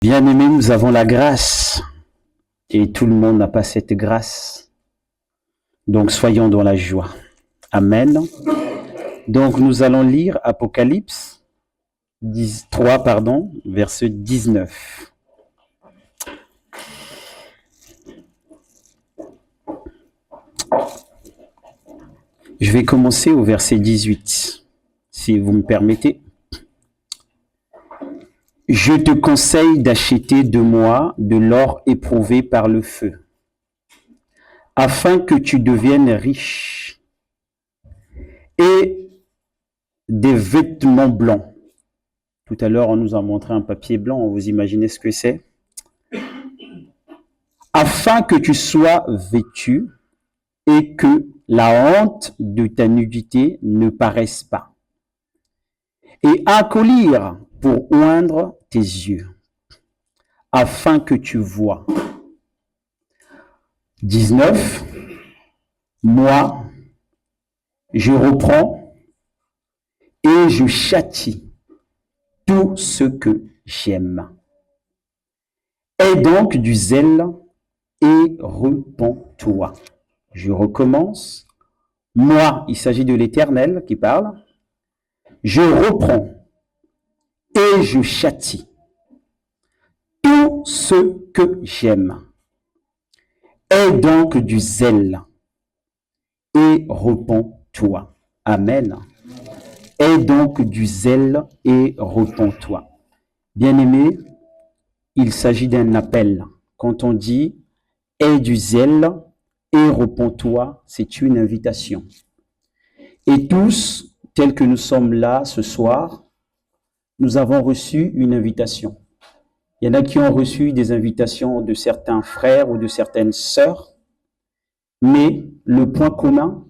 Bien-aimés, nous avons la grâce et tout le monde n'a pas cette grâce. Donc soyons dans la joie. Amen. Donc nous allons lire Apocalypse 3, verset 19. Je vais commencer au verset 18, si vous me permettez. Je te conseille d'acheter de moi de l'or éprouvé par le feu, afin que tu deviennes riche, et des vêtements blancs. Tout à l'heure, on nous a montré un papier blanc, vous imaginez ce que c'est? Afin que tu sois vêtu et que la honte de ta nudité ne paraisse pas. Et un collier pour oindre tes yeux, afin que tu vois. 19. Moi, je reprends et je châtie tout ce que j'aime. Aie donc du zèle et repens-toi. Je recommence. Moi, il s'agit de l'Éternel qui parle. Je reprends et je châtie tout ce que j'aime. Aie donc du zèle et repens-toi. Amen. Aie donc du zèle et repens-toi. Bien-aimé, il s'agit d'un appel. Quand on dit « aie du zèle et repens-toi », c'est une invitation. Et tous, tels que nous sommes là ce soir, nous avons reçu une invitation. Il y en a qui ont reçu des invitations de certains frères ou de certaines sœurs, mais le point commun,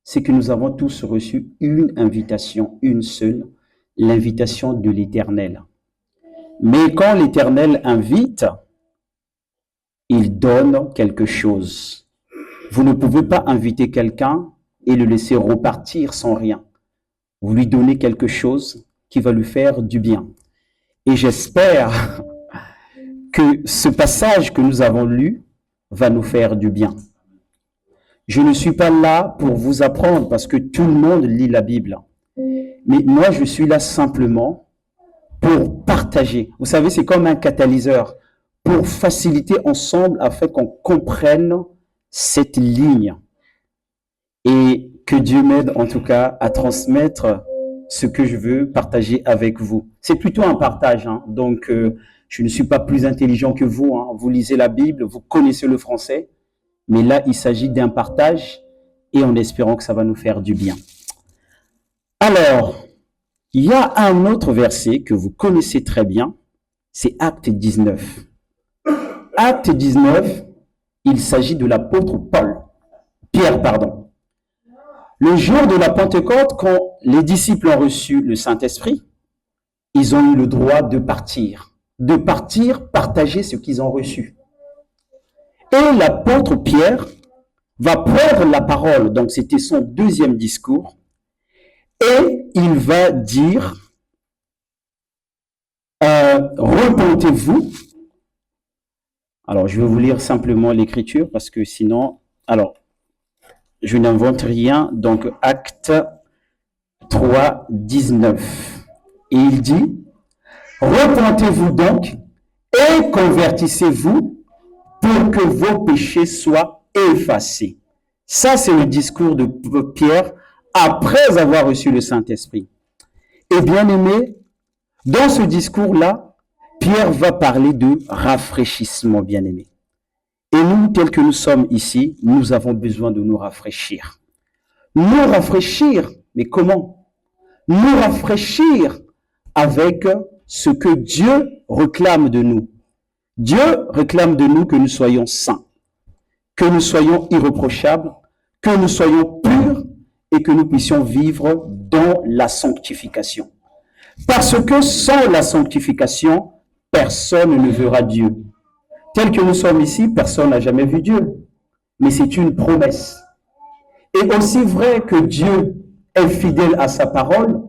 c'est que nous avons tous reçu une invitation, une seule, l'invitation de l'Éternel. Mais quand l'Éternel invite, il donne quelque chose. Vous ne pouvez pas inviter quelqu'un et le laisser repartir sans rien. Vous lui donnez quelque chose qui va lui faire du bien. Et j'espère que ce passage que nous avons lu va nous faire du bien. Je ne suis pas là pour vous apprendre parce que tout le monde lit la Bible. Mais moi, je suis là simplement pour partager. Vous savez, c'est comme un catalyseur pour faciliter ensemble afin qu'on comprenne cette ligne. Et que Dieu m'aide en tout cas à transmettre ce que je veux partager avec vous. C'est plutôt un partage, hein. Donc je ne suis pas plus intelligent que vous, hein. Vous lisez la Bible, vous connaissez le français, mais là il s'agit d'un partage et en espérant que ça va nous faire du bien. Alors, il y a un autre verset que vous connaissez très bien, c'est Acte 19. Acte 19, il s'agit de l'apôtre Pierre. Le jour de la Pentecôte, quand les disciples ont reçu le Saint-Esprit, ils ont eu le droit de partir, partager ce qu'ils ont reçu. Et l'apôtre Pierre va prendre la parole, donc c'était son deuxième discours, et il va dire, repentez-vous. Alors, je vais vous lire simplement l'écriture parce que sinon, je n'invente rien. Donc, Acte 3, 19. Et il dit, repentez-vous donc et convertissez-vous pour que vos péchés soient effacés. Ça, c'est le discours de Pierre après avoir reçu le Saint-Esprit. Et bien aimé, dans ce discours-là, Pierre va parler de rafraîchissement, bien aimé. Et nous, tels que nous sommes ici, nous avons besoin de nous rafraîchir. Nous rafraîchir, mais comment? Nous rafraîchir avec ce que Dieu réclame de nous. Dieu réclame de nous que nous soyons saints, que nous soyons irréprochables, que nous soyons purs et que nous puissions vivre dans la sanctification. Parce que sans la sanctification, personne ne verra Dieu. Tel que nous sommes ici, personne n'a jamais vu Dieu. Mais c'est une promesse. Et aussi vrai que Dieu est fidèle à sa parole,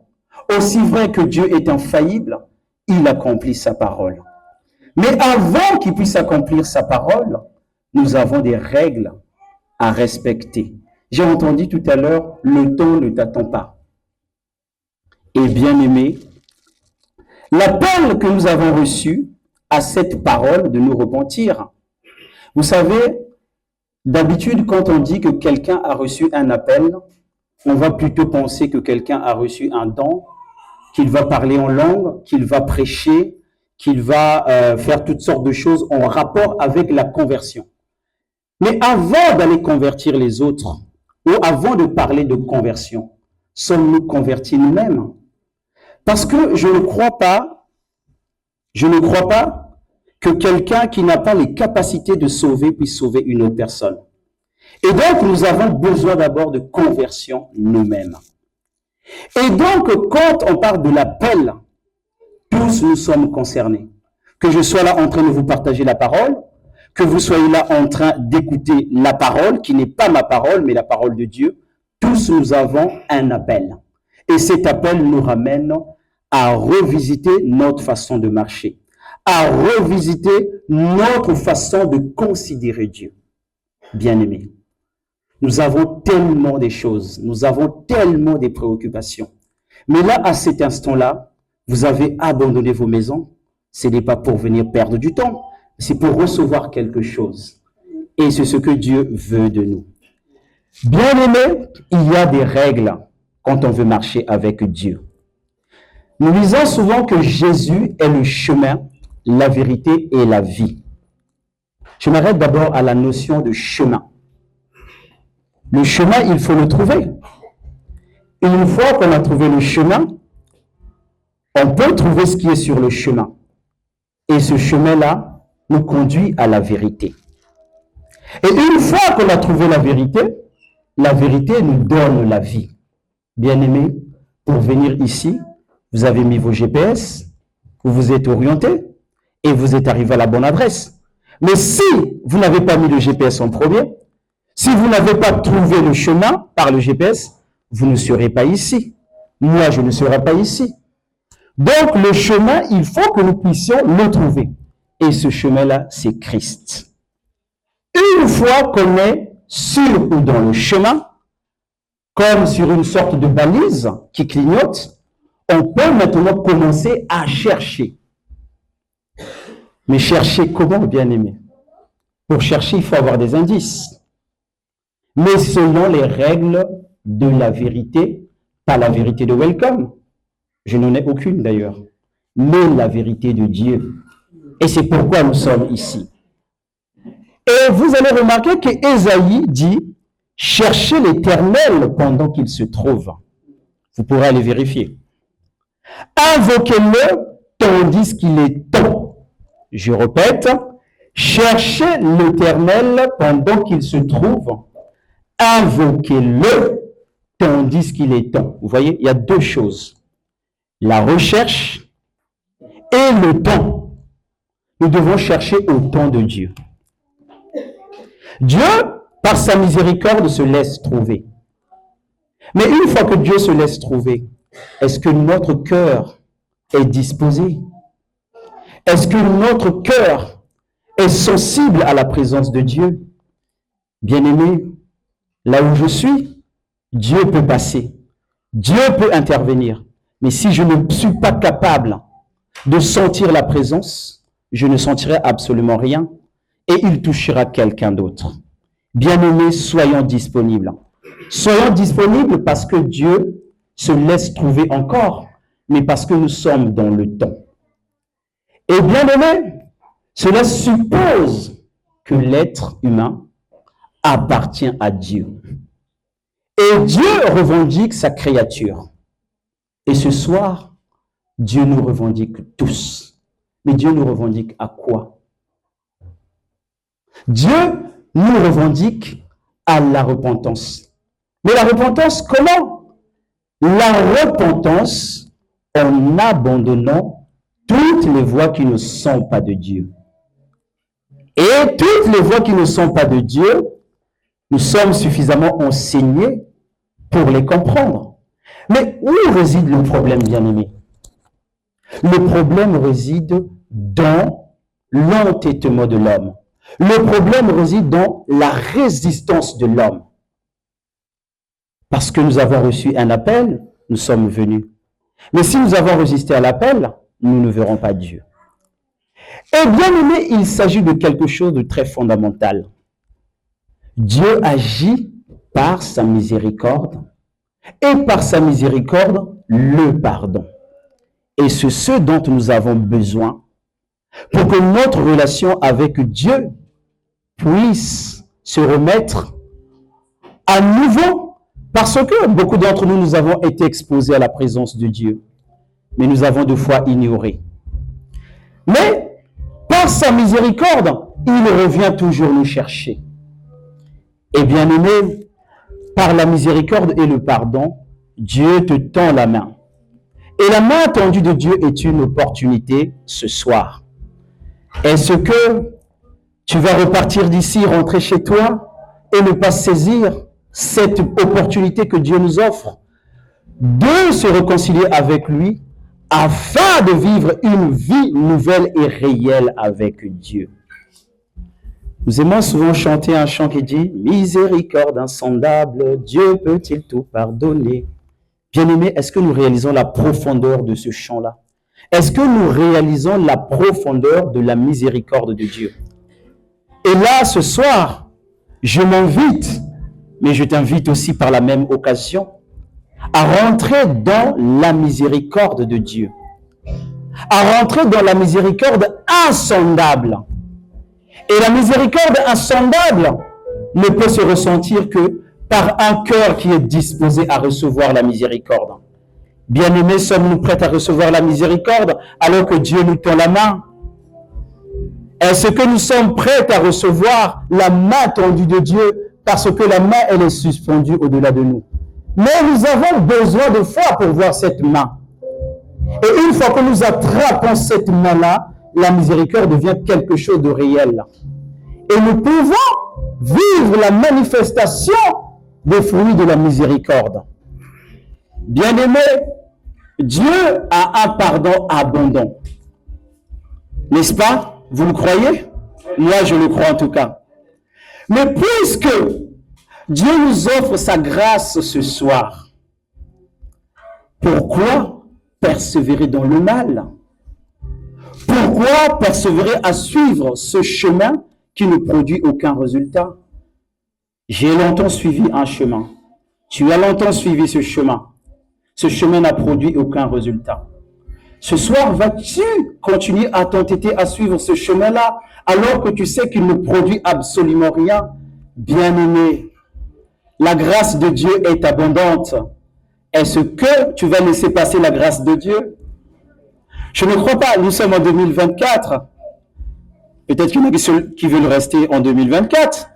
aussi vrai que Dieu est infaillible, il accomplit sa parole. Mais avant qu'il puisse accomplir sa parole, nous avons des règles à respecter. J'ai entendu tout à l'heure, le temps ne t'attend pas. Et bien aimé, l'appel que nous avons reçu à cette parole de nous repentir. Vous savez, d'habitude, quand on dit que quelqu'un a reçu un appel, on va plutôt penser que quelqu'un a reçu un don, qu'il va parler en langue, qu'il va prêcher, qu'il va faire toutes sortes de choses en rapport avec la conversion. Mais avant d'aller convertir les autres, ou avant de parler de conversion, sommes-nous convertis nous-mêmes? Parce que je ne crois pas que quelqu'un qui n'a pas les capacités de sauver puisse sauver une autre personne. Et donc, nous avons besoin d'abord de conversion nous-mêmes. Et donc, quand on parle de l'appel, tous nous sommes concernés. Que je sois là en train de vous partager la parole, que vous soyez là en train d'écouter la parole, qui n'est pas ma parole, mais la parole de Dieu, tous nous avons un appel. Et cet appel nous ramène à revisiter notre façon de marcher, à revisiter notre façon de considérer Dieu. Bien-aimés, nous avons tellement des choses, nous avons tellement des préoccupations. Mais là, à cet instant-là, vous avez abandonné vos maisons. Ce n'est pas pour venir perdre du temps, c'est pour recevoir quelque chose. Et c'est ce que Dieu veut de nous. Bien-aimés, il y a des règles quand on veut marcher avec Dieu. Nous disons souvent que Jésus est le chemin, la vérité et la vie. Je m'arrête d'abord à la notion de chemin. Le chemin, il faut le trouver. Et une fois qu'on a trouvé le chemin, on peut trouver ce qui est sur le chemin. Et ce chemin-là nous conduit à la vérité. Et une fois qu'on a trouvé la vérité nous donne la vie. Bien-aimés, pour venir ici, vous avez mis vos GPS, vous vous êtes orienté et vous êtes arrivé à la bonne adresse. Mais si vous n'avez pas mis le GPS en premier, si vous n'avez pas trouvé le chemin par le GPS, vous ne serez pas ici. Moi, je ne serai pas ici. Donc, le chemin, il faut que nous puissions le trouver. Et ce chemin-là, c'est Christ. Une fois qu'on est sur ou dans le chemin, comme sur une sorte de balise qui clignote, on peut maintenant commencer à chercher. Mais chercher comment, bien-aimé? Pour chercher, il faut avoir des indices. Mais selon les règles de la vérité, pas la vérité de Welcome. Je n'en ai aucune d'ailleurs. Mais la vérité de Dieu. Et c'est pourquoi nous sommes ici. Et vous allez remarquer qu'Ésaïe dit « Cherchez l'Éternel pendant qu'il se trouve ». Vous pourrez aller vérifier. « Invoquez-le tandis qu'il est temps ». Je répète, « Cherchez l'Éternel pendant qu'il se trouve. Invoquez-le tandis qu'il est temps ». Vous voyez, il y a deux choses. La recherche et le temps. Nous devons chercher au temps de Dieu. Dieu, par sa miséricorde, se laisse trouver. Mais une fois que Dieu se laisse trouver, est-ce que notre cœur est disposé? Est-ce que notre cœur est sensible à la présence de Dieu? Bien-aimé, là où je suis, Dieu peut passer. Dieu peut intervenir. Mais si je ne suis pas capable de sentir la présence, je ne sentirai absolument rien et il touchera quelqu'un d'autre. Bien-aimés, soyons disponibles. Soyons disponibles parce que Dieu se laisse trouver encore, mais parce que nous sommes dans le temps. Et bien-aimés, cela suppose que l'être humain appartient à Dieu. Et Dieu revendique sa créature. Et ce soir, Dieu nous revendique tous. Mais Dieu nous revendique à quoi? Dieu nous revendique à la repentance. Mais la repentance, comment? La repentance en abandonnant toutes les voies qui ne sont pas de Dieu. Et toutes les voies qui ne sont pas de Dieu, nous sommes suffisamment enseignés pour les comprendre. Mais où réside le problème, bien-aimé? Le problème réside dans l'entêtement de l'homme. Le problème réside dans la résistance de l'homme. Parce que nous avons reçu un appel, nous sommes venus. Mais si nous avons résisté à l'appel, nous ne verrons pas Dieu. Et bien aimé, il s'agit de quelque chose de très fondamental. Dieu agit par sa miséricorde et par sa miséricorde, le pardon. Et c'est ce dont nous avons besoin pour que notre relation avec Dieu puisse se remettre à nouveau. Parce que beaucoup d'entre nous, nous avons été exposés à la présence de Dieu, mais nous avons deux fois ignoré. Mais par sa miséricorde, il revient toujours nous chercher. Et bien aimé, par la miséricorde et le pardon, Dieu te tend la main. Et la main tendue de Dieu est une opportunité ce soir. Est-ce que tu vas repartir d'ici, rentrer chez toi et ne pas saisir cette opportunité que Dieu nous offre de se réconcilier avec lui afin de vivre une vie nouvelle et réelle avec Dieu? Nous aimons souvent chanter un chant qui dit « Miséricorde insondable, Dieu peut-il tout pardonner ?» Bien-aimés, est-ce que nous réalisons la profondeur de ce chant-là? Est-ce que nous réalisons la profondeur de la miséricorde de Dieu? Et là, ce soir, je m'invite, mais je t'invite aussi par la même occasion, à rentrer dans la miséricorde de Dieu, à rentrer dans la miséricorde insondable. Et la miséricorde insondable ne peut se ressentir que par un cœur qui est disposé à recevoir la miséricorde. Bien-aimés, sommes-nous prêts à recevoir la miséricorde alors que Dieu nous tend la main? Est-ce que nous sommes prêts à recevoir la main tendue de Dieu parce que la main, elle est suspendue au-delà de nous? Mais nous avons besoin de foi pour voir cette main. Et une fois que nous attrapons cette main-là, la miséricorde devient quelque chose de réel. Et nous pouvons vivre la manifestation des fruits de la miséricorde. Bien-aimés, Dieu a un pardon abondant. N'est-ce pas? Vous le croyez? Moi, je le crois en tout cas. Mais puisque Dieu nous offre sa grâce ce soir, pourquoi persévérer dans le mal? Pourquoi persévérer à suivre ce chemin qui ne produit aucun résultat? J'ai longtemps suivi un chemin. Tu as longtemps suivi ce chemin. Ce chemin n'a produit aucun résultat. Ce soir, vas-tu continuer à t'entêter à suivre ce chemin-là alors que tu sais qu'il ne produit absolument rien? Bien-aimé, la grâce de Dieu est abondante. Est-ce que tu vas laisser passer la grâce de Dieu? Je ne crois pas. Nous sommes en 2024. Peut-être qu'il y en a qui veulent rester en 2024.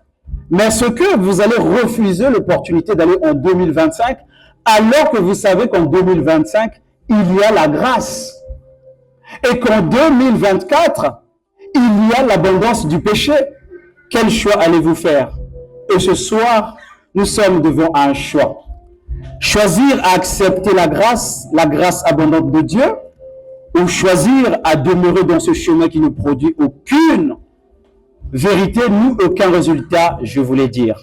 Mais est-ce que vous allez refuser l'opportunité d'aller en 2025 alors que vous savez qu'en 2025, il y a la grâce et qu'en 2024, il y a l'abondance du péché? Quel choix allez-vous faire? Et ce soir, nous sommes devant un choix. Choisir à accepter la grâce abondante de Dieu, ou choisir à demeurer dans ce chemin qui ne produit aucune vérité ni aucun résultat, je voulais dire.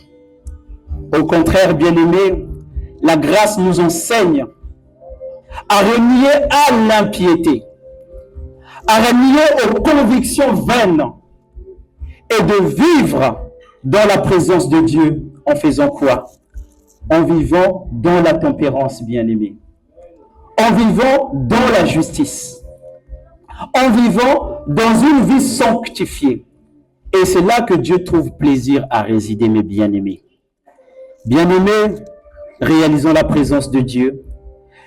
Au contraire, bien-aimés, la grâce nous enseigne à renier à l'impiété, à renier aux convictions vaines et de vivre dans la présence de Dieu en faisant quoi? En vivant dans la tempérance, bien-aimés, en vivant dans la justice, en vivant dans une vie sanctifiée. Et c'est là que Dieu trouve plaisir à résider, mes bien-aimés. Bien-aimés, réalisons la présence de Dieu.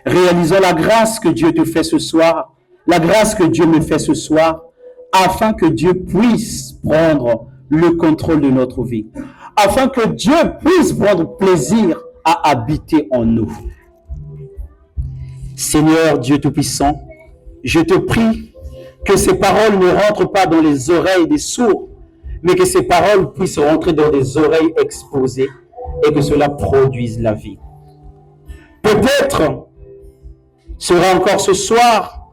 Réalisons la grâce que Dieu te fait ce soir, la grâce que Dieu me fait ce soir, afin que Dieu puisse prendre le contrôle de notre vie, afin que Dieu puisse prendre plaisir à habiter en nous. Seigneur Dieu Tout-Puissant, je te prie que ces paroles ne rentrent pas dans les oreilles des sourds, mais que ces paroles puissent rentrer dans des oreilles exposées et que cela produise la vie. Peut-être sera encore ce soir,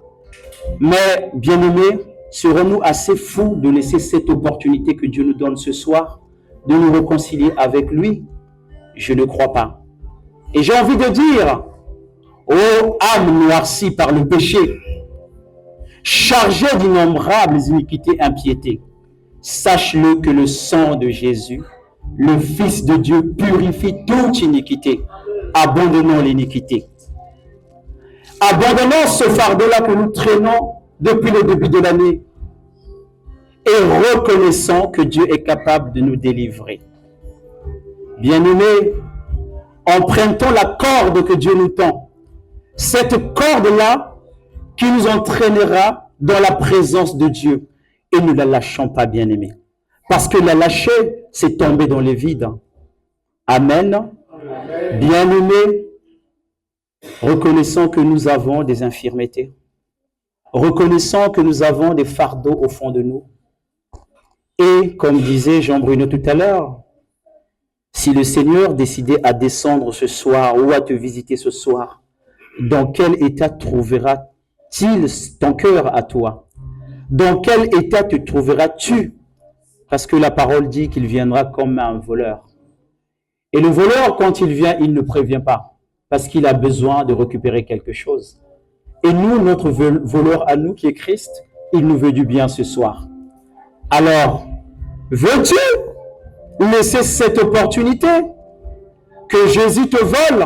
mais bien-aimé, serons-nous assez fous de laisser cette opportunité que Dieu nous donne ce soir de nous réconcilier avec lui? Je ne crois pas. Et j'ai envie de dire, ô âme noircie par le péché, chargée d'innombrables iniquités impiétés, sache-le que le sang de Jésus, le Fils de Dieu, purifie toute iniquité. Abandonnons l'iniquité. Abandonnons ce fardeau-là que nous traînons depuis le début de l'année et reconnaissons que Dieu est capable de nous délivrer. Bien-aimés, empruntons la corde que Dieu nous tend. Cette corde-là qui nous entraînera dans la présence de Dieu. Et ne la lâchons pas, bien-aimés. Parce que la lâcher, c'est tomber dans les vides. Amen. Bien-aimés, reconnaissons que nous avons des infirmités. Reconnaissons que nous avons des fardeaux au fond de nous. Et comme disait Jean Bruno tout à l'heure, si le Seigneur décidait à descendre ce soir ou à te visiter ce soir, dans quel état trouvera-t-il ton cœur à toi? Dans quel état te trouveras-tu? Parce que la parole dit qu'il viendra comme un voleur. Et le voleur, quand il vient, il ne prévient pas, parce qu'il a besoin de récupérer quelque chose. Et nous, notre voleur à nous, qui est Christ, il nous veut du bien ce soir. Alors, veux-tu laisser cette opportunité que Jésus te vole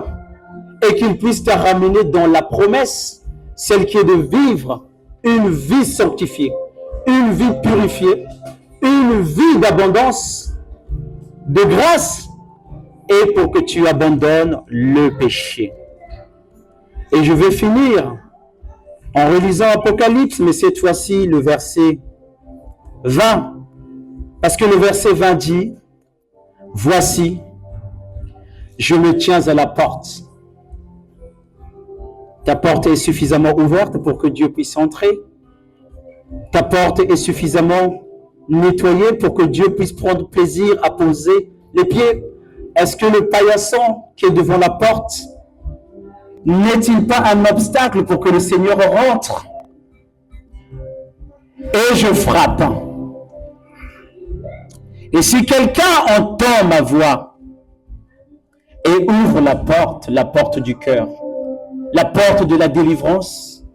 et qu'il puisse te ramener dans la promesse, celle qui est de vivre une vie sanctifiée, une vie purifiée, une vie d'abondance, de grâce, et pour que tu abandonnes le péché. Et je vais finir en relisant Apocalypse, mais cette fois-ci le verset 20, parce que le verset 20 dit, « Voici, je me tiens à la porte. » Ta porte est suffisamment ouverte pour que Dieu puisse entrer. Ta porte est suffisamment nettoyée pour que Dieu puisse prendre plaisir à poser les pieds. Est-ce que le paillasson qui est devant la porte n'est-il pas un obstacle pour que le Seigneur rentre? Et je frappe. Et si quelqu'un entend ma voix et ouvre la porte du cœur, la porte de la délivrance,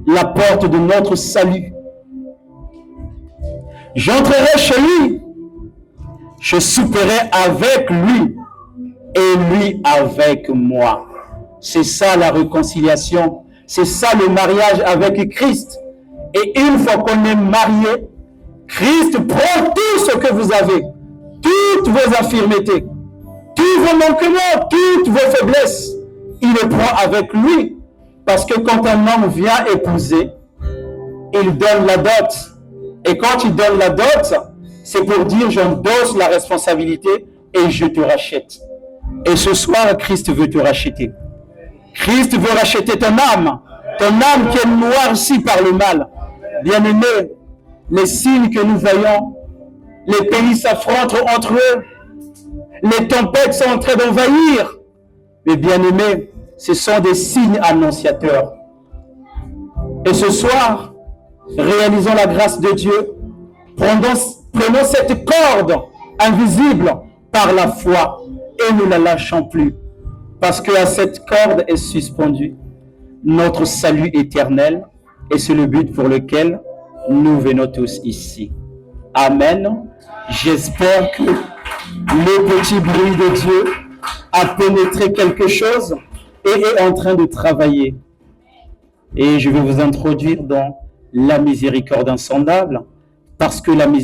la porte de notre salut, j'entrerai chez lui, je souperai avec lui et lui avec moi. C'est ça la réconciliation, c'est ça le mariage avec Christ. Et une fois qu'on est marié, Christ prend tout ce que vous avez, toutes vos infirmités, tous vos manquements, toutes vos faiblesses, il le prend avec lui. Parce que quand un homme vient épouser, il donne la dot. Et quand il donne la dot, c'est pour dire j'endosse la responsabilité et je te rachète. Et ce soir, Christ veut te racheter. Christ veut racheter ton âme qui est noircie par le mal. Bien-aimés, les signes que nous voyons, les pays s'affrontent entre eux, les tempêtes sont en train d'envahir. Mais bien-aimés, ce sont des signes annonciateurs. Et ce soir, réalisons la grâce de Dieu, prenons cette corde invisible par la foi et ne la lâchons plus. Parce qu'à cette corde est suspendu notre salut éternel et c'est le but pour lequel nous venons tous ici. Amen. J'espère que le petit bruit de Dieu a pénétré quelque chose et est en train de travailler. Et je vais vous introduire dans la miséricorde insondable, parce que la miséricorde